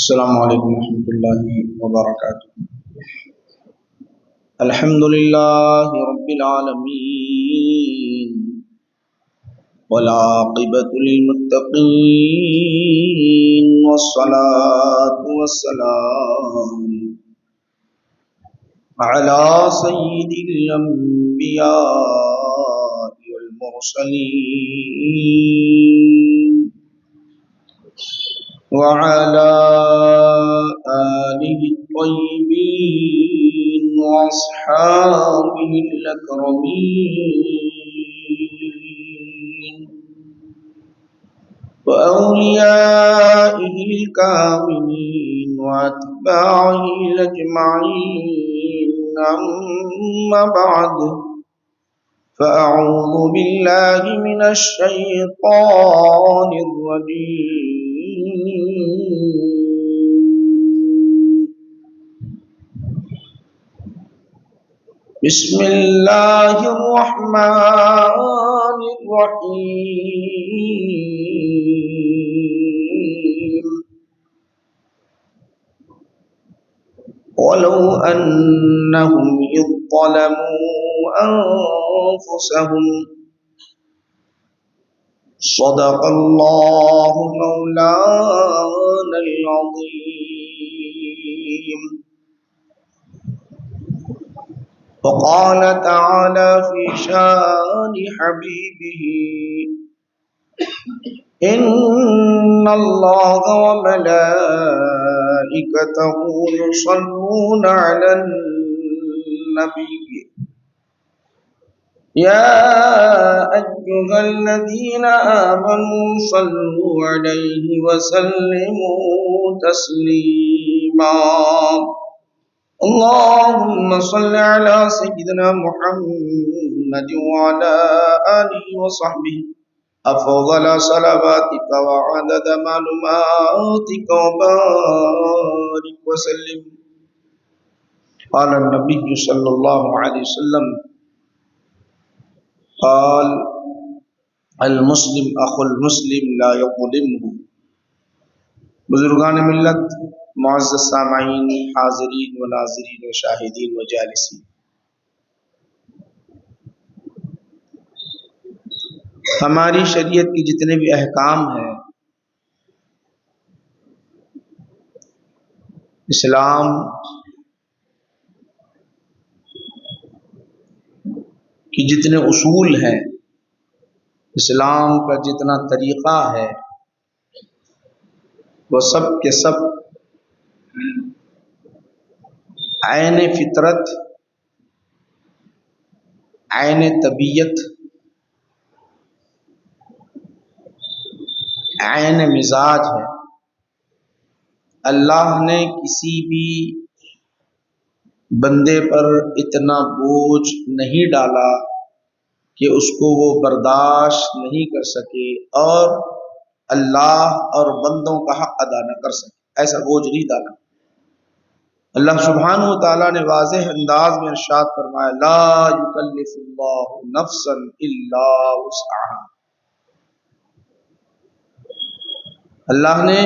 السلام علیکم ورحمۃ اللہ وبرکاتہ۔ الحمد للہ رب العالمین والعاقبۃ للمتقین والصلاة والسلام علی سید الانبیاء والمرسلین وعلى آله الطيبين وأصحابه الأكرمين وأوليائه الكاملين وأتباعه الأجمعين، أما بعد، فأعوذ بالله من الشيطان الرجيم۔ بسم اللہ الرحمن الرحیم۔ وَلَوْ أَنَّهُمْ إِذ ظَّلَمُوا أَنفُسَهُمْ صدق اللہ مولانا العظیم۔ وقال تعالى في شان حبيبه: إن الله وملائكته يصلون على النبي يا أيها الذين آمنوا صلوا عليه وسلموا تسليما۔ اللهم صل على سيدنا محمد وعلى آله وصحبه أفضل صلواتك وعدد معلوماتك وبارك وسلم۔ قال النبي صلى الله عليه وسلم قال المسلم اخو المسلم لا يظلمه۔ بزرگان ملت، معزز سامعین، حاضرین و ناظرین و شاہدین و جالسین، ہماری شریعت کی جتنے بھی احکام ہیں، اسلام کہ جتنے اصول ہیں، اسلام کا جتنا طریقہ ہے، وہ سب کے سب عین فطرت، عین طبیعت، عین مزاج ہے۔ اللہ نے کسی بھی بندے پر اتنا بوجھ نہیں ڈالا کہ اس کو وہ برداشت نہیں کر سکے اور اللہ اور بندوں کا حق ادا نہ کر سکے، ایسا بوجھ نہیں ڈالا۔ اللہ سبحانہ و تعالیٰ نے واضح انداز میں ارشاد فرمایا: لا یکلف اللہ نفسا الا وسعہا۔ اللہ نے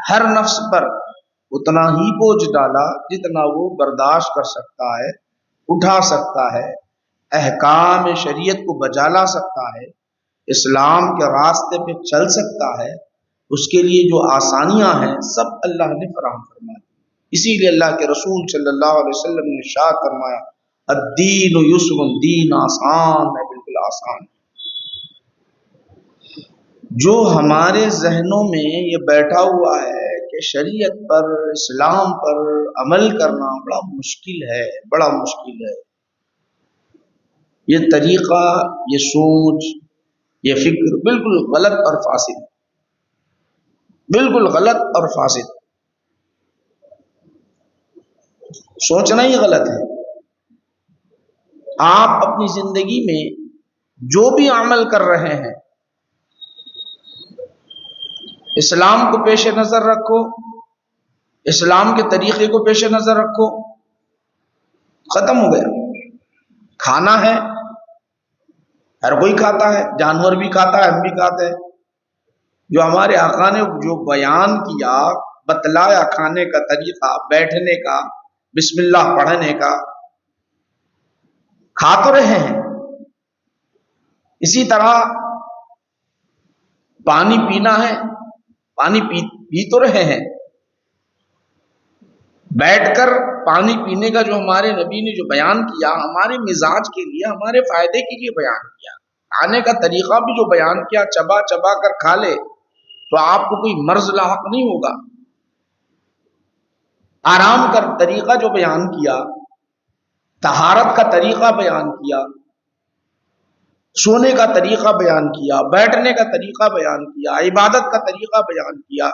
ہر نفس پر اتنا ہی بوجھ ڈالا جتنا وہ برداشت کر سکتا ہے، اٹھا سکتا ہے، احکام شریعت کو بجا لا سکتا ہے، اسلام کے راستے پہ چل سکتا ہے۔ اس کے لیے جو آسانیاں ہیں سب اللہ نے فراہم فرمائی۔ اسی لیے اللہ کے رسول صلی اللہ علیہ وسلم نے ارشاد فرمایا: الدین یسر، دین آسان ہے، بالکل آسان ہے۔ جو ہمارے ذہنوں میں یہ بیٹھا ہوا ہے کہ شریعت پر، اسلام پر عمل کرنا بڑا مشکل ہے، بڑا مشکل ہے، یہ طریقہ، یہ سوچ، یہ فکر بالکل غلط اور فاسد، بالکل غلط اور فاسد۔ سوچنا ہی غلط ہے۔ آپ اپنی زندگی میں جو بھی عمل کر رہے ہیں، اسلام کو پیش نظر رکھو، اسلام کے طریقے کو پیش نظر رکھو، ختم ہو گیا۔ کھانا ہے، ہر کوئی کھاتا ہے، جانور بھی کھاتا ہے، ہم بھی کھاتے ہیں۔ جو ہمارے آقا نے جو بیان کیا، بتلایا کھانے کا طریقہ، بیٹھنے کا، بسم اللہ پڑھنے کا، کھا تو رہے ہیں۔ اسی طرح پانی پینا ہے، پانی پی تو رہے ہیں۔ بیٹھ کر پانی پینے کا جو ہمارے نبی نے جو بیان کیا، ہمارے مزاج کے لیے، ہمارے فائدے کے لیے بیان کیا۔ کھانے کا طریقہ بھی جو بیان کیا، چبا چبا کر کھا لے تو آپ کو کوئی مرض لاحق نہیں ہوگا۔ آرام کا طریقہ جو بیان کیا، طہارت کا طریقہ بیان کیا، سونے کا طریقہ بیان کیا، بیٹھنے کا طریقہ بیان کیا، عبادت کا طریقہ بیان کیا،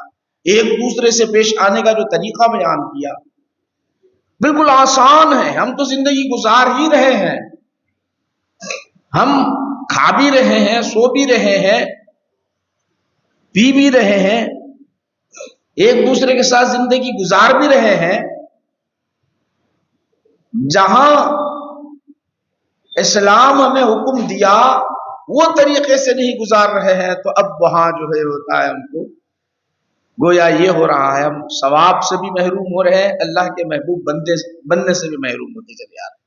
ایک دوسرے سے پیش آنے کا جو طریقہ بیان کیا، بالکل آسان ہے۔ ہم تو زندگی گزار ہی رہے ہیں، ہم کھا بھی رہے ہیں، سو بھی رہے ہیں، پی بھی رہے ہیں، ایک دوسرے کے ساتھ زندگی گزار بھی رہے ہیں۔ جہاں اسلام ہمیں حکم دیا وہ طریقے سے نہیں گزار رہے ہیں، تو اب وہاں جو ہے ہوتا ہے ہم کو گویا یہ ہو رہا ہے، ہم ثواب سے بھی محروم ہو رہے ہیں، اللہ کے محبوب بننے سے بھی محروم ہوتے چلے جا رہے ہیں۔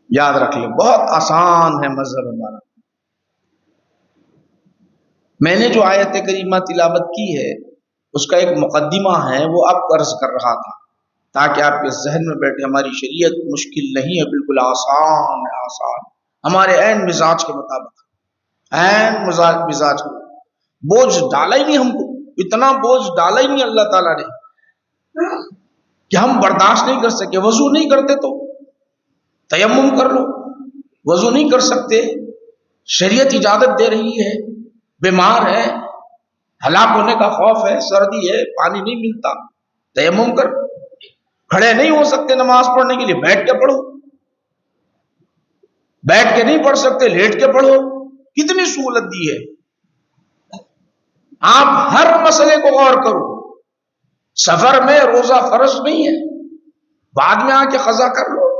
یاد رکھ لیں، بہت آسان ہے مذہب ہمارا۔ میں نے جو آیت کریمہ تلاوت کی ہے اس کا ایک مقدمہ ہے، وہ آپ کو عرض کر رہا تھا تاکہ آپ کے ذہن میں بیٹھے۔ ہماری شریعت مشکل نہیں ہے، بالکل آسان ہے، آسان، ہمارے عین مزاج کے مطابق، عین مزاج کو بوجھ ڈالا ہی نہیں، ہم کو اتنا بوجھ ڈالا ہی نہیں اللہ تعالیٰ نے کہ ہم برداشت نہیں کر سکے۔ وضو نہیں کرتے تو تیمم کر لو، وضو نہیں کر سکتے، شریعت اجازت دے رہی ہے، بیمار ہے، ہلاک ہونے کا خوف ہے، سردی ہے، پانی نہیں ملتا، تیمم کر۔ کھڑے نہیں ہو سکتے نماز پڑھنے کے لیے، بیٹھ کے پڑھو، بیٹھ کے نہیں پڑھ سکتے، لیٹ کے پڑھو، کتنی سہولت دی ہے۔ آپ ہر مسئلے کو غور کرو، سفر میں روزہ فرض نہیں ہے، بعد میں آ کے قضا کر لو۔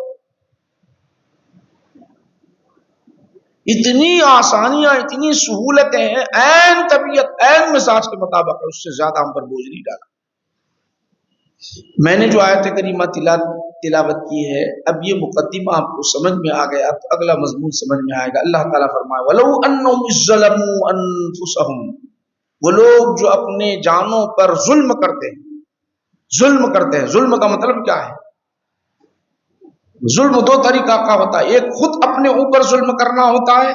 اتنی آسانیاں، اتنی سہولتیں ہیں، عین طبیعت، عین مزاج کے مطابق ہے، اس سے زیادہ ہم پر بوجھ نہیں ڈالا۔ میں نے جو آیت کریمہ تلاوت کی ہے، اب یہ مقدمہ آپ کو سمجھ میں آ گیا تو اگلا مضمون سمجھ میں آئے گا۔ اللہ تعالیٰ فرمائے وَلَوْ أَنَّهُمْ ظَلَمُوا أَنفُسَهُمْ، وہ لوگ جو اپنے جانوں پر ظلم کرتے ہیں، ظلم کرتے ہیں، ظلم کا مطلب کیا ہے؟ ظلم دو طریقہ کا ہوتا ہے، ایک خود اپنے اوپر ظلم کرنا ہوتا ہے،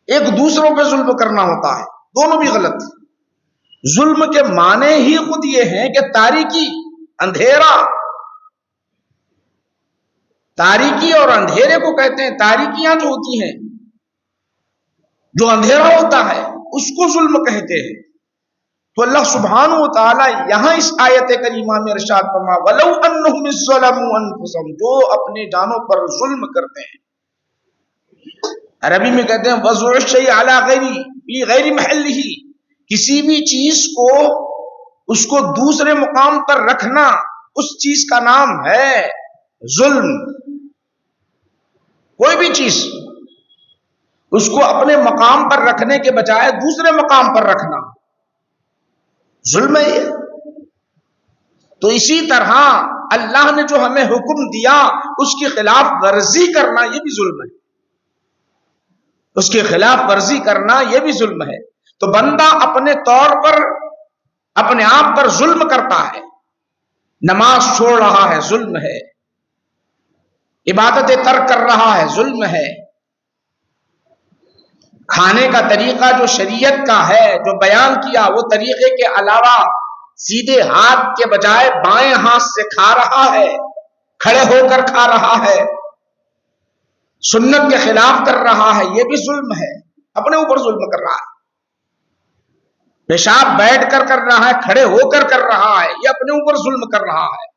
ایک دوسروں پہ ظلم کرنا ہوتا ہے، دونوں بھی غلط۔ ظلم کے معنی ہی خود یہ ہیں کہ تاریکی، اندھیرا، تاریکی اور اندھیرے کو کہتے ہیں۔ تاریکیاں جو ہوتی ہیں، جو اندھیرا ہوتا ہے، اس کو ظلم کہتے ہیں۔ تو اللہ سبحانہ و تعالی یہاں اس آیت کریمہ میں ارشاد فرما وَلَوْ أَنَّهُمْ ظَلَمُوا أَنفُسَهُمْ، جو اپنے جانوں پر ظلم کرتے ہیں۔ عربی میں کہتے ہیں وضع الشیء علی غیری فی غیر محلہ، کسی بھی چیز کو، اس کو دوسرے مقام پر رکھنا، اس چیز کا نام ہے ظلم۔ کوئی بھی چیز اس کو اپنے مقام پر رکھنے کے بجائے دوسرے مقام پر رکھنا ظلم ہے یہ۔ تو اسی طرح اللہ نے جو ہمیں حکم دیا اس کی خلاف ورزی کرنا یہ بھی ظلم ہے، اس کی خلاف ورزی کرنا یہ بھی ظلم ہے۔ تو بندہ اپنے طور پر اپنے آپ پر ظلم کرتا ہے، نماز چھوڑ رہا ہے ظلم ہے، عبادت ترک کر رہا ہے ظلم ہے، کھانے کا طریقہ جو شریعت کا ہے، جو بیان کیا، وہ طریقے کے علاوہ سیدھے ہاتھ کے بجائے بائیں ہاتھ سے کھا رہا ہے، کھڑے ہو کر کھا رہا ہے، سنت کے خلاف کر رہا ہے، یہ بھی ظلم ہے، اپنے اوپر ظلم کر رہا ہے۔ پیشاب بیٹھ کر کر رہا ہے، کھڑے ہو کر کر رہا ہے، یہ اپنے اوپر ظلم کر رہا ہے۔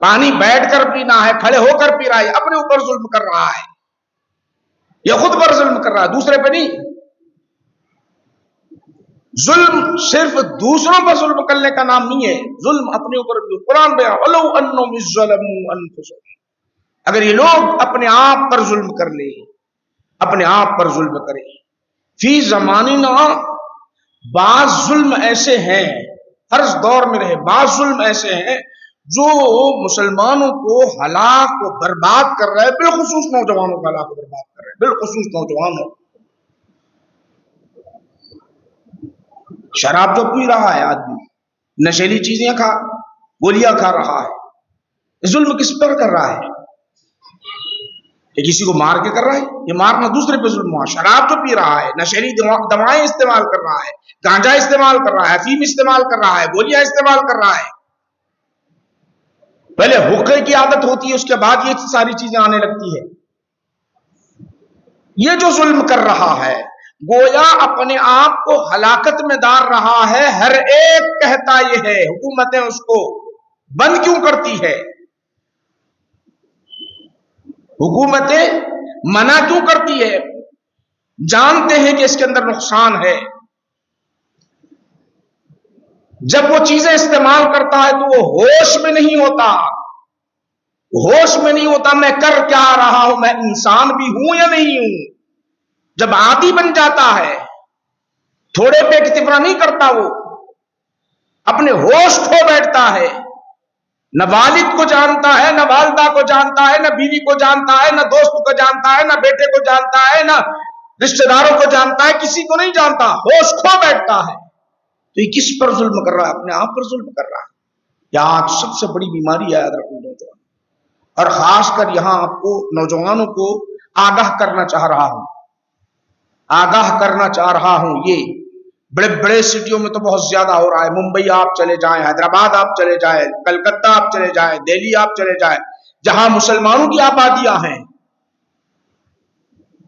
پانی بیٹھ کر پینا ہے، کھڑے ہو کر پی رہا ہے، اپنے اوپر ظلم کر رہا ہے، یہ خود پر ظلم کر رہا ہے، دوسرے پہ نہیں۔ ظلم صرف دوسروں پر ظلم کرنے کا نام نہیں ہے، ظلم اپنے اوپر بھی۔ قرآن بیان وَلَوْ أَنَّهُمْ ظَلَمُوا أَنفُسَهُمْ، اگر یہ لوگ اپنے آپ پر ظلم کر لیں، اپنے آپ پر ظلم کریں، فی زماننا، بعض ظلم ایسے ہیں، ہر دور میں رہے، بعض ظلم ایسے ہیں جو مسلمانوں کو ہلاک و برباد کر رہے ہیں، بالخصوص نوجوانوں کا ہلاک و برباد کر رہے ہیں، بالخصوص نوجوانوں. شراب جو پی رہا ہے آدمی، نشیلی چیزیں کھا، گولیاں کھا رہا ہے، ظلم کس پر کر رہا ہے؟ کہ کسی کو مار کے کر رہا ہے؟ یہ مارنا دوسرے پہ ظلم ہوا. شراب جو پی رہا ہے، نشیلی دوائیں استعمال کر رہا ہے، گانجا استعمال کر رہا ہے، افیم استعمال کر رہا ہے، گولیاں استعمال کر رہا ہے. پہلے حقے کی عادت ہوتی ہے، اس کے بعد یہ ساری چیزیں آنے لگتی ہے. یہ جو ظلم کر رہا ہے گویا اپنے آپ کو ہلاکت میں ڈال رہا ہے. ہر ایک کہتا یہ ہے، حکومتیں اس کو بند کیوں کرتی ہے؟ حکومتیں منع کیوں کرتی ہے؟ جانتے ہیں کہ اس کے اندر نقصان ہے. جب وہ چیزیں استعمال کرتا ہے تو وہ ہوش میں نہیں ہوتا، ہوش میں نہیں ہوتا میں کر کیا رہا ہوں، میں انسان بھی ہوں یا نہیں ہوں. جب عادی بن جاتا ہے، تھوڑے پہ اکتفا نہیں کرتا، وہ اپنے ہوش کھو بیٹھتا ہے. نہ والد کو جانتا ہے، نہ والدہ کو جانتا ہے، نہ بیوی کو جانتا ہے، نہ دوست کو جانتا ہے، نہ بیٹے کو جانتا ہے، نہ رشتہ داروں کو جانتا ہے، کسی کو نہیں جانتا، ہوش کھو بیٹھتا ہے. تو یہ کس پر ظلم کر رہا ہے؟ اپنے آپ پر ظلم کر رہا ہے. یہاں سب سے بڑی بیماری ہے یاد رکھو نوجوان، اور خاص کر یہاں آپ کو نوجوانوں کو آگاہ کرنا چاہ رہا ہوں، آگاہ کرنا چاہ رہا ہوں. یہ بڑے بڑے سٹیوں میں تو بہت زیادہ ہو رہا ہے. ممبئی آپ چلے جائیں، حیدرآباد آپ چلے جائیں، کلکتہ آپ چلے جائیں، دہلی آپ چلے جائیں، جہاں مسلمانوں کی آبادیاں ہیں،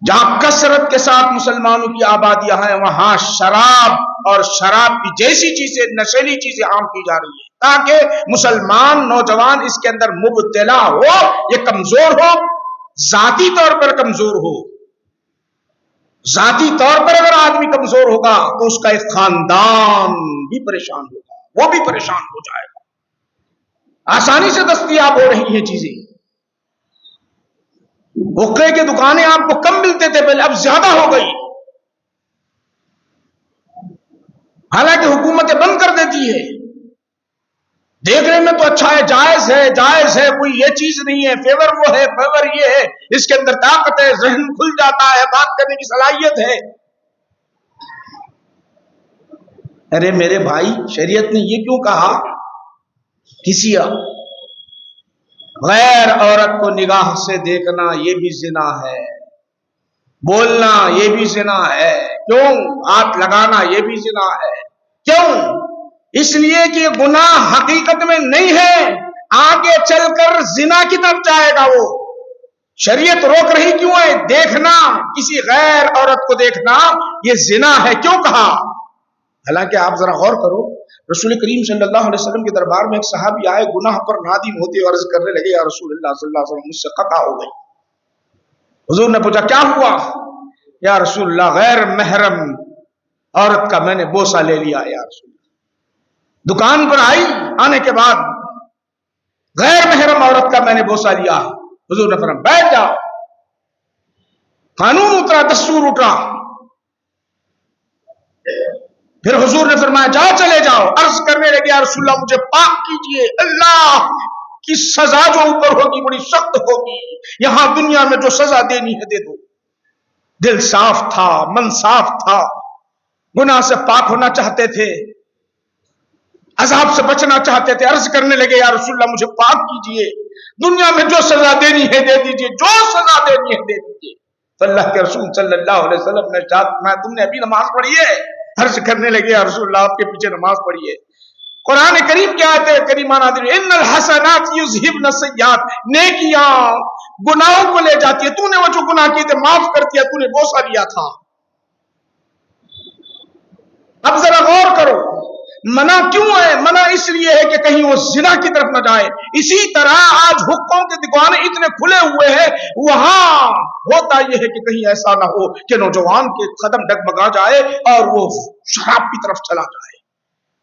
جہاں کثرت کے ساتھ مسلمانوں کی آبادیاں ہیں، وہاں شراب اور شراب کی جیسی چیزیں، نشیلی چیزیں عام کی جا رہی ہیں تاکہ مسلمان نوجوان اس کے اندر مبتلا ہو، یہ کمزور ہو، ذاتی طور پر کمزور ہو. ذاتی طور پر اگر آدمی کمزور ہوگا تو اس کا ایک خاندان بھی پریشان ہوگا، وہ بھی پریشان ہو جائے گا. آسانی سے دستیاب ہو رہی ہیں چیزیں. حقے کی دکانیں آپ کو کم ملتے تھے پہلے، اب زیادہ ہو گئی، حالانکہ حکومتیں بند کر دیتی ہے. دیکھنے میں تو اچھا ہے، جائز ہے، جائز ہے، کوئی یہ چیز نہیں ہے، فیور وہ ہے، فیور یہ ہے، اس کے اندر طاقت ہے، ذہن کھل جاتا ہے، بات کرنے کی صلاحیت ہے. ارے میرے بھائی، شریعت نے یہ کیوں کہا؟ کسی غیر عورت کو نگاہ سے دیکھنا یہ بھی زنا ہے، بولنا یہ بھی زنا ہے، کیوں؟ ہاتھ لگانا یہ بھی زنا ہے. کیوں؟ اس لیے کہ یہ گناہ حقیقت میں نہیں ہے، آگے چل کر زنا کی طرف جائے گا. وہ شریعت روک رہی کیوں ہے؟ دیکھنا، کسی غیر عورت کو دیکھنا یہ زنا ہے، کیوں کہا؟ حالانکہ آپ ذرا غور کرو، رسول کریم صلی اللہ علیہ وسلم کے دربار میں ایک صحابی آئے، گناہ پر نادم ہوتے عرض کرنے لگے، یا رسول اللہ صلی اللہ علیہ وسلم، مجھ سے خطا ہو گئی. حضور نے پوچھا کیا ہوا؟ یا رسول اللہ، غیر محرم عورت کا میں نے بوسہ لے لیا. یا رسول اللہ، دکان پر آئی، آنے کے بعد غیر محرم عورت کا میں نے بوسہ لیا. حضور نے فرمایا بیٹھ جاؤ. قانون اترا، دستور اترا. پھر حضور نے فرمایا جاؤ، چلے جاؤ. عرض کرنے لگے یا رسول اللہ مجھے پاک کیجئے، اللہ کی سزا جو اوپر ہوگی بڑی سخت ہوگی، یہاں دنیا میں جو سزا دینی ہے دے دو. دل صاف تھا، من صاف تھا، گناہ سے پاک ہونا چاہتے تھے، عذاب سے بچنا چاہتے تھے. عرض کرنے لگے یا رسول اللہ مجھے پاک کیجئے، دنیا میں جو سزا دینی ہے دے دیجئے، جو سزا دینی ہے دے دیجئے. تو اللہ کے رسول صلی اللہ علیہ وسلم نے فرمایا تم نے ابھی نماز پڑھی ہے؟ عرض کرنے لگے یا رسول اللہ آپ کے پیچھے نماز پڑھی ہے. قرآن کریم کیا آیت کریمہ نازل ہوئی، ان الحسنات یذہبن السیئات، نیکیاں گناہوں کو لے جاتی ہے. تو نے وہ جو گناہ کیے تھے معاف کر دیا، تو نے بوسہ لیا تھا. اب ذرا غور کرو، منع کیوں ہے؟ منع اس لیے ہے کہ کہیں وہ زنا کی طرف نہ جائے. اسی طرح آج حقوں کے دکانے اتنے کھلے ہوئے ہیں، وہاں ہوتا یہ ہے کہ کہیں ایسا نہ ہو کہ نوجوان کے قدم ڈگمگا جائے اور وہ شراب کی طرف چلا جائے.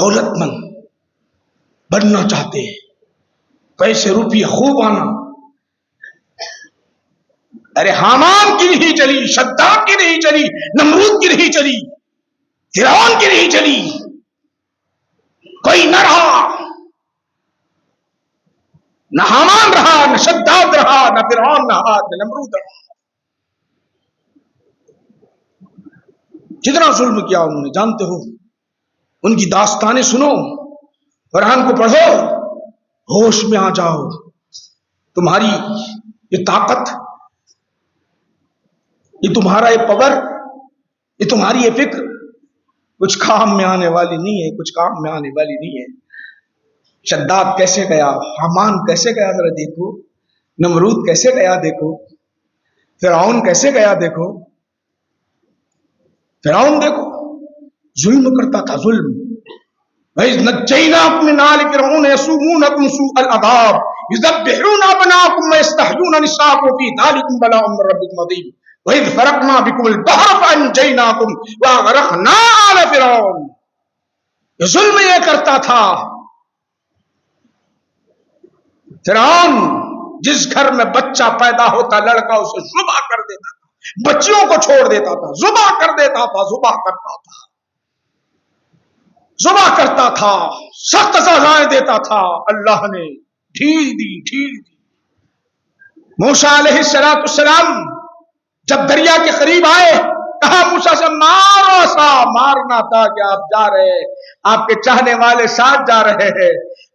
دولت مند بننا چاہتے ہیں، پیسے روپیے خوب آنا. ارے حامان کی نہیں چلی، شداد کی نہیں چلی، نمرود کی نہیں چلی، فرعون کی نہیں چلی. کوئی نہ رہا، نہ حامان رہا، نہ شداد رہا، نہ فرعون رہا، نہ نمرود رہا. جتنا ظلم کیا انہوں نے جانتے ہو. ان کی داستانیں سنو، قرآن کو پڑھو، ہوش میں آ جاؤ. تمہاری یہ طاقت، یہ تمہارا یہ پاور، یہ تمہاری یہ فکر کچھ کام میں آنے والی نہیں ہے، کچھ کام میں آنے والی نہیں ہے. شداد کیسے گیا، حامان کیسے گیا ذرا دیکھو، نمرود کیسے گیا دیکھو، فرعون کیسے گیا دیکھو. فرعون دیکھو ظلم کرتا تھا، ظلم. وَإِذْ نَجَّيْنَاكُمْ مِنْ آلِ فِرْعَوْنَ يَسُومُونَكُمْ سُوءَ الْعَذَابِ يُذَبِّحُونَ أَبْنَاءَكُمْ وَيَسْتَحْيُونَ نِسَاءَكُمْ وَفِي ذَلِكُمْ بَلَاءٌ مِّن رَّبِّكُمْ عَظِيمٌ وَإِذْ فَرَقْنَا بِكُمُ الْبَحْرَ فَأَنجَيْنَاكُمْ وَأَغْرَقْنَا آلَ فِرْعَوْنَ. یہ ظلم یہ کرتا تھا. فرعون جس گھر میں بچہ پیدا ہوتا لڑکا اسے ذبح کر دیتا تھا، بچیوں کو چھوڑ دیتا تھا، ذبح کر دیتا تھا، ذبح کرتا تھا، ذبح کرتا تھا، سخت سزائیں دیتا تھا. اللہ نے ڈھیل دی، ڈھیل دی. موسیٰ علیہ السلام جب دریا کے قریب آئے، کہا موسیٰ سے مارو سا. مارنا تھا کہ آپ جا رہے ہیں، آپ کے چاہنے والے ساتھ جا رہے ہیں،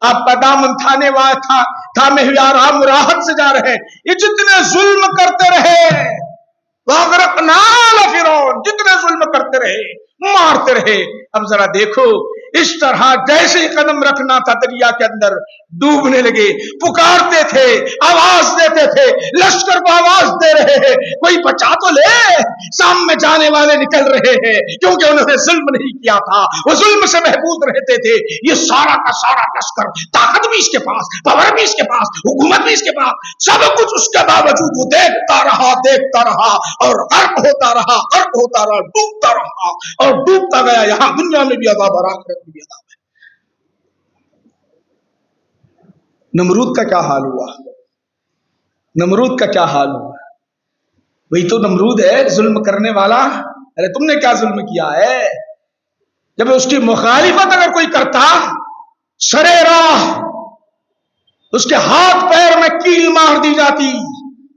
آپ کا دامن تھانے والا تھامے ہوئے آرام راحت سے جا رہے ہیں. یہ جتنے ظلم کرتے رہے، وَأَغْرَقْنَا آلَ فِرْعَوْنَ، جتنے ظلم کرتے رہے، مارتے رہے. اب ذرا دیکھو، اس طرح جیسے ہی قدم رکھنا تھا دریا کے اندر ڈوبنے لگے. پکارتے تھے، آواز دیتے تھے، لشکر کو آواز دے رہے ہیں، کوئی بچا تو لے. سامنے جانے والے نکل رہے ہیں کیونکہ انہوں نے ظلم نہیں کیا تھا، وہ ظلم سے محفوظ رہتے تھے. یہ سارا کا سارا لشکر، طاقت بھی اس کے پاس، پاور بھی اس کے پاس، حکومت بھی اس کے پاس، سب کچھ اس کے باوجود وہ دیکھتا رہا اور غرق ہوتا رہا، ڈوبتا رہا اور ڈوبتا گیا. یہاں دنیا میں بھی عذاب اور آخرت میں بھی عذاب ہے. نمرود کا کیا حال ہوا؟ نمرود کا کیا حال ہوا؟ وہی تو نمرود ہے ظلم کرنے والا. ارے تم نے کیا ظلم کیا ہے؟ جب اس کی مخالفت اگر کوئی کرتا، سرے راہ اس کے ہاتھ پیر میں کیل مار دی جاتی،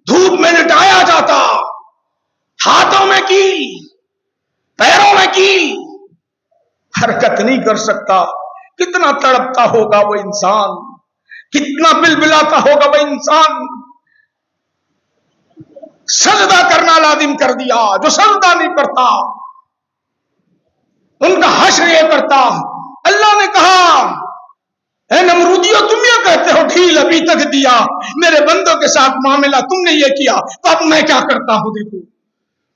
دھوپ میں لٹایا جاتا، ہاتھوں میں کیل، پیروں میں کیل، حرکت نہیں کر سکتا. کتنا تڑپتا ہوگا وہ انسان، کتنا بلبلاتا ہوگا وہ انسان. سجدہ کرنا لازم کر دیا. جو سجدہ نہیں کرتا ان کا حشر یہ کرتا. اللہ نے کہا اے نمرودیو، تم یہ کہتے ہو ڈھیل ابھی تک دیا، میرے بندوں کے ساتھ معاملہ تم نے یہ کیا، تو اب میں کیا کرتا ہوں. دیکھو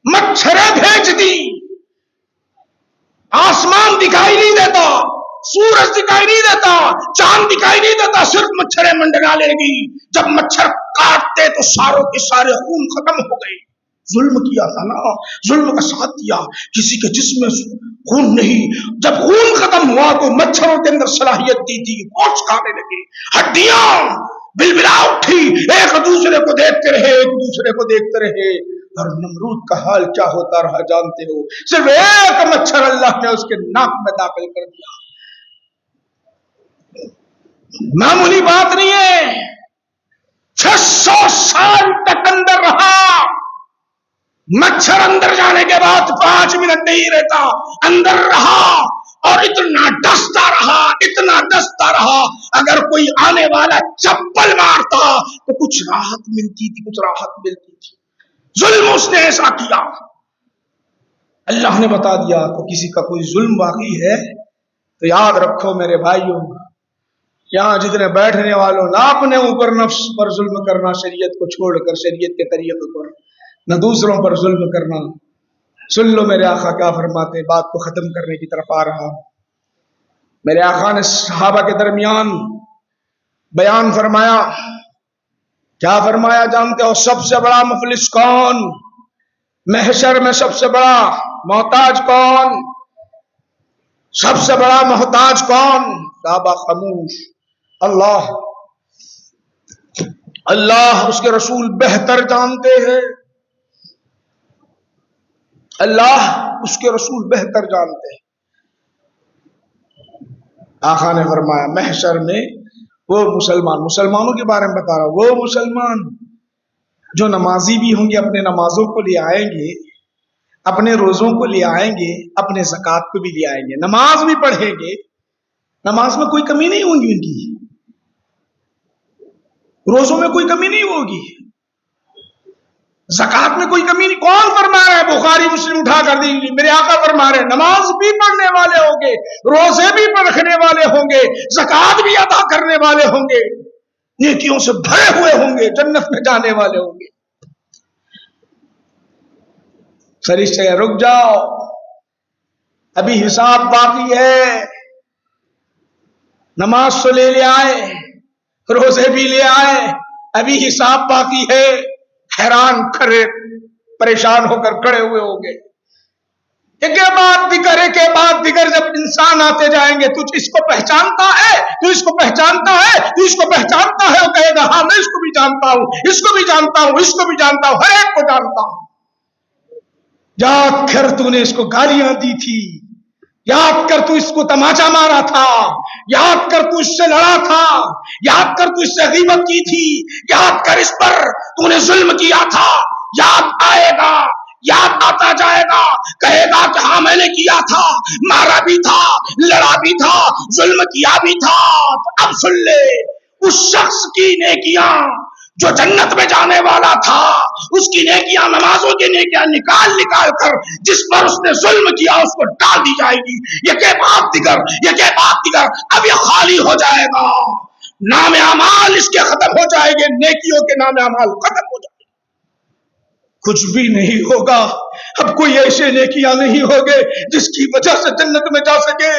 مچھریں بھیج دی، آسمان دکھائی نہیں دیتا، سورج دکھائی نہیں دیتا، چاند دکھائی نہیں دیتا، صرف مچھریں منڈلا لے گی. جب مچھر کاٹتے تو ساروں کے سارے خون ختم ہو گئے. ظلم کیا تھا نا، ظلم کا ساتھ دیا. کسی کے جسم میں خون نہیں، جب خون ختم ہوا تو مچھروں کے اندر صلاحیت دی تھی، گوشت کھانے لگے، ہڈیاں بلبلا اٹھی، ایک دوسرے کو دیکھتے رہے، ایک دوسرے کو دیکھتے رہے. اور نمرود کا حال کیا ہوتا رہا جانتے ہو؟ صرف ایک مچھر اللہ نے اس کے ناک میں داخل کر دیا. معمولی بات نہیں ہے. 600 سال تک اندر رہا. مچھر اندر جانے کے بعد 5 منٹ نہیں رہتا، اندر رہا اور اتنا ڈستا رہا. اگر کوئی آنے والا چپل مارتا تو کچھ راحت ملتی تھی. ظلم اس نے ایسا کیا. اللہ نے بتا دیا تو کسی کا کوئی ظلم باقی ہے تو یاد رکھو میرے بھائیوں، یہاں جتنے بیٹھنے والوں، نہ اپنے اوپر نفس پر ظلم کرنا، شریعت کو چھوڑ کر، شریعت کے طریقے پر، نہ دوسروں پر ظلم کرنا. سن لو میرے آقا کیا فرماتے. بات کو ختم کرنے کی طرف آ رہا. میرے آقا نے صحابہ کے درمیان بیان فرمایا. کیا فرمایا جانتے ہو؟ سب سے بڑا مفلس کون؟ محشر میں سب سے بڑا محتاج کون؟ سب سے بڑا محتاج کون؟ صحابہ خاموش. اللہ اللہ اس کے رسول بہتر جانتے ہیں. اللہ اس کے رسول بہتر جانتے ہیں. آقا نے فرمایا محشر میں وہ مسلمانوں کے بارے میں بتا رہا ہوں، وہ مسلمان جو نمازی بھی ہوں گے، اپنے نمازوں کو لے آئیں گے، اپنے روزوں کو لے آئیں گے، اپنے زکوٰۃ کو بھی لے آئیں گے، نماز بھی پڑھیں گے، نماز میں کوئی کمی نہیں ہوگی، ان کی روزوں میں کوئی کمی نہیں ہوگی، زکوٰۃ میں کوئی کمی نہیں. کون فرما رہا ہے؟ بخاری مسلم اٹھا کر دیں گے. میرے آقا فرما رہے ہیں نماز بھی پڑھنے والے ہوں گے، روزے بھی رکھنے والے ہوں گے، زکوٰۃ بھی ادا کرنے والے ہوں گے، نیکیوں سے بھرے ہوئے ہوں گے، جنت میں جانے والے ہوں گے. فرشتے رک جاؤ، ابھی حساب باقی ہے. نماز تو لے آئے، روزے بھی لے آئے، ابھی حساب باقی ہے. حیران کھڑے پریشان ہو کر کھڑے ہوئے ہوں گے. ایک کے بعد دیگر جب انسان آتے جائیں گے، تجھ اس کو پہچانتا ہے، تو اس کو پہچانتا ہے، تو اس کو پہچانتا ہے. وہ کہے گا ہاں میں اس کو بھی جانتا ہوں، اس کو بھی جانتا ہوں، اس کو بھی جانتا ہوں، ہر ایک کو جانتا ہوں. یاد کر تو نے اس کو گالیاں دی تھی، یاد کر تو اس کو تماچا مارا تھا، یاد کر تو اس سے لڑا تھا، یاد کر تو اس سے غیبت کی تھی، یاد کر اس پر تو نے ظلم کیا تھا. یاد آئے گا، یاد آتا جائے گا، کہے گا کہ ہاں میں نے کیا تھا، مارا بھی تھا، لڑا بھی تھا، ظلم کیا بھی تھا. تو اب سن لے، اس شخص کی نیکیاں جو جنت میں جانے والا تھا، اس کی نیکیاں، نمازوں کی نیکیاں نکال کر جس پر اس نے ظلم کیا اس کو ڈال دی جائے گی. یہ کے بعد دیگر اب یہ خالی ہو جائے گا. نام اعمال اس کے ختم ہو جائے گے، نیکیوں کے نام اعمال ختم ہو جائے گے، کچھ بھی نہیں ہوگا. اب کوئی ایسے نیکیاں نہیں ہوگے جس کی وجہ سے جنت میں جا سکے.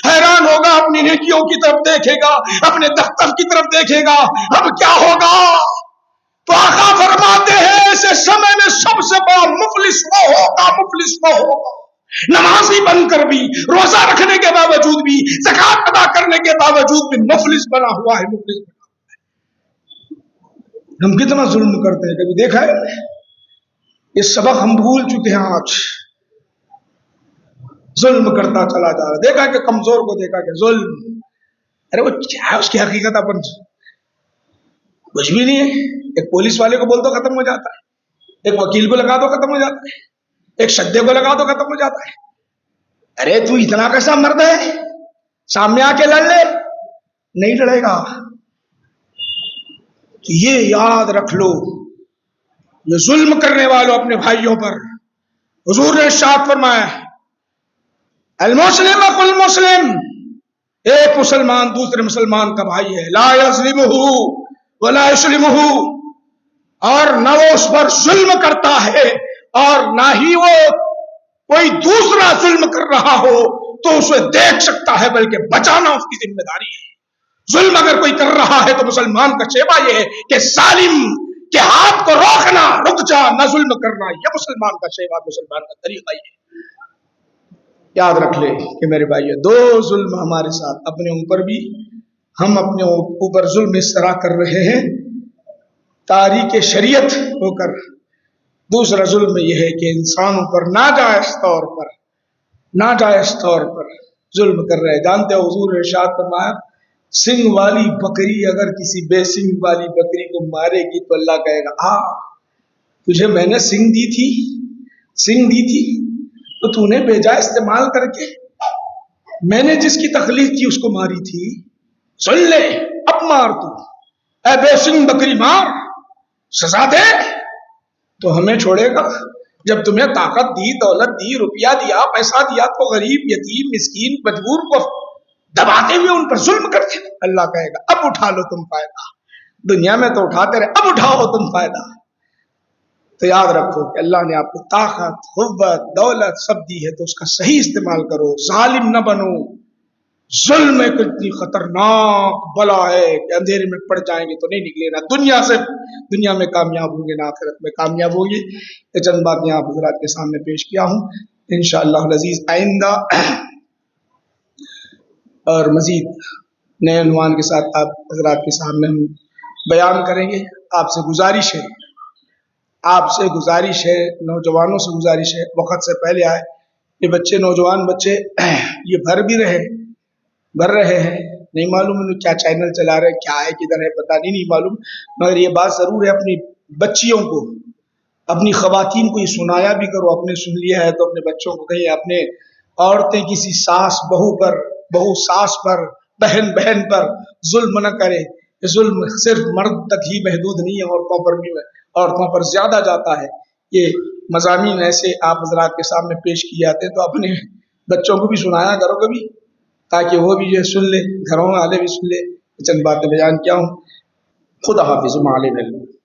حیران ہوگا، اپنی نیکیوں کی طرف دیکھے گا، اپنے دفتر کی طرف دیکھے گا، اب کیا ہوگا؟ تو آقا فرماتے ہیں ایسے سمے میں سب سے بڑا مفلس وہ ہوگا نمازی بن کر بھی، روزہ رکھنے کے باوجود بھی، زکوٰۃ ادا کرنے کے باوجود بھی مفلس بنا ہوا ہے. ہم کتنا ظلم کرتے ہیں، کبھی دیکھا ہے؟ یہ سبق ہم بھول چکے ہیں. آج ظلم کرتا چلا جا رہا. دیکھا کہ کمزور کو دیکھا کہ ظلم، ارے وہ کیا ہے، اس کی حقیقت اپن کچھ بھی نہیں ہے. ایک پولیس والے کو بول دو ختم ہو جاتا ہے، ایک وکیل کو لگا دو ختم ہو جاتا ہے، ایک شدے کو لگا دو ختم ہو جاتا ہے. ارے تو اتنا کیسا مرد ہے، سامنے آ کے لڑ لے. نہیں لڑے گا. یہ یاد رکھ لو، یہ ظلم کرنے والوں اپنے بھائیوں پر حضور نے ارشاد فرمایا المسلم اخو المسلم، ایک مسلمان دوسرے مسلمان کا بھائی ہے. لا یظلمہ ولا یظلمہ، اور نہ وہ اس پر ظلم کرتا ہے اور نہ ہی وہ کوئی دوسرا ظلم کر رہا ہو تو اسے دیکھ سکتا ہے، بلکہ بچانا اس کی ذمہ داری ہے. ظلم اگر کوئی کر رہا ہے تو مسلمان کا شیوا یہ ہے کہ ظالم کے ہاتھ کو روکنا، رک جا، نہ ظلم کرنا. یہ مسلمان کا شیوا، مسلمان کا طریقہ یہ ہے. یاد رکھ لے کہ میرے بھائی، دو ظلم ہمارے ساتھ، اپنے اوپر بھی، ہم اپنے اوپر ظلم اس طرح کر رہے ہیں تاریک شریعت ہو کر. دوسرا ظلم یہ ہے کہ انسانوں پر ناجائز طور پر ظلم کر رہے ہیں. جانتے ہو حضور نے ارشاد فرمایا سنگ والی بکری اگر کسی بے سنگ والی بکری کو مارے گی تو اللہ کہے گا تجھے میں نے سنگ دی تھی تو تو نے بے جا استعمال کر کے میں نے جس کی تخلیق کی اس کو ماری تھی. سن لے، اب مار تو، اے بے سنگ بکری مار، سزا دے. تو ہمیں چھوڑے گا؟ جب تمہیں طاقت دی، دولت دی، روپیہ دیا، پیسہ دیا تو غریب، یتیم، مسکین، مجبور کو دباتے ہوئے ان پر ظلم کرتے. اللہ کہے گا اب اٹھا لو تم فائدہ. دنیا میں تو اٹھاتے رہے، اب اٹھاؤ تم فائدہ. تو یاد رکھو کہ اللہ نے آپ کو طاقت، قوت، دولت سب دی ہے تو اس کا صحیح استعمال کرو. ظالم نہ بنو. ظلم ایک اتنی خطرناک بلا ہے کہ اندھیرے میں پڑ جائیں گے تو نہیں نکلے. نہ دنیا میں کامیاب ہوں گے، نہ آخرت میں کامیاب ہوں گے. یہ چند باتیں آپ حضرات کے سامنے پیش کیا ہوں. انشاءاللہ العزیز آئندہ اور مزید نئے عنوان کے ساتھ آپ حضرات کے سامنے ہم بیان کریں گے۔ آپ سے گزارش ہے، نوجوانوں سے گزارش ہے، وقت سے پہلے آئے، یہ بچے نوجوان بچے یہ بھر رہے ہیں، نہیں معلوم انہیں کیا چینل چلا رہے ہیں، کیا ہے کدھر ہے پتہ نہیں معلوم، مگر یہ بات ضرور ہے اپنی بچیوں کو، اپنی خواتین کو یہ سنایا بھی کرو، اپنے سن لیا ہے تو اپنے بچوں کو کہیں، اپنے عورتیں کسی ساس بہو پر، بہو ساس پر، بہن بہن پر ظلم نہ کرے۔ یہ ظلم صرف مرد تک ہی محدود نہیں ہے، عورتوں پر بھی، عورتوں پر زیادہ جاتا ہے۔ یہ مضامین ایسے آپ حضرات کے سامنے پیش کیے جاتے ہیں تو اپنے بچوں کو بھی سنایا کرو کبھی، تاکہ وہ بھی یہ سن لے، گھروں والے بھی سن لے۔ چند باتیں بیان کیا ہوں۔ خدا حافظ، معلم علم۔